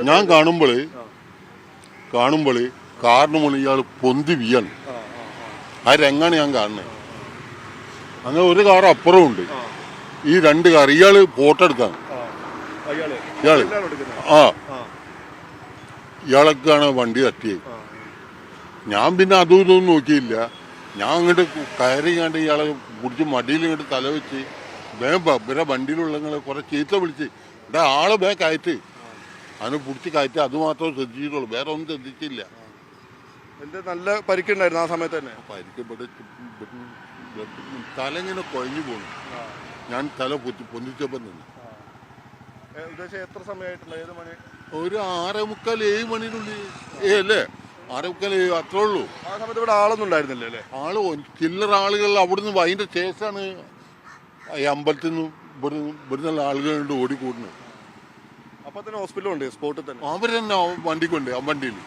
ഞാൻ കാണുമ്പോൾ കാറിന് മുകളിൽ ഇയാൾ പൊന്തി വീയാണ്. ആ രംഗാണ് ഞാൻ കാണുന്നത്. അങ്ങനെ ഒരു കാർ അപ്പുറം ഉണ്ട്, ഈ രണ്ട് കാർ. ഇയാള് ഫോട്ടോ എടുക്കാൻ ഇയാളൊക്കെയാണ് വണ്ടി തട്ടിയത്. ഞാൻ പിന്നെ അതും ഇതൊന്നും നോക്കിയില്ല. ഞാൻ അങ്ങോട്ട് കയറിങ്ങാണ്ട് ഇയാളെ പിടിച്ച് മടിയിൽ ഇങ്ങോട്ട് തല വെച്ച് ഇവരെ വണ്ടിയിലുള്ളങ്ങളെ കുറെ ചീത്ത വിളിച്ച് ഇവിടെ ആളെ കയറ്റ് അതിനെ പിടിച്ച് കയറ്റി. അത് മാത്രമേ ശ്രദ്ധിച്ചിട്ടുള്ളൂ, വേറെ ഒന്നും ശ്രദ്ധിച്ചില്ല. നല്ല പരിക്കുണ്ടായിരുന്നു ആ സമയത്ത് തന്നെ. പരിക്കപ്പെട്ട് തല ഇങ്ങനെ കുഴഞ്ഞു പോണു. ഞാൻ തല പൊന്നിച്ചപ്പം നിന്ന്. എത്ര സമയമായിട്ടുള്ള ഒരു 6:45-7 മണിനുള്ളിൽ അല്ലേ, 6:45 അത്രേ ഉള്ളൂ. ആ സമയത്ത് ഇവിടെ ആളൊന്നും ഉണ്ടായിരുന്നില്ല അല്ലേ? ആള് ചില്ലറ ആളുകൾ അവിടുന്ന് അതിന്റെ ശേഷമാണ് ഈ അമ്പലത്തിൽ നിന്ന് ഇവിടുന്നുള്ള ആളുകളുണ്ട് ഓടിക്കൂടുന്നത്. അപ്പൊ തന്നെ ഹോസ്പിറ്റലുണ്ട് സ്പോട്ടിൽ തന്നെ. അവരെന്നെ വണ്ടിക്കുണ്ട്, ആ വണ്ടിയിൽ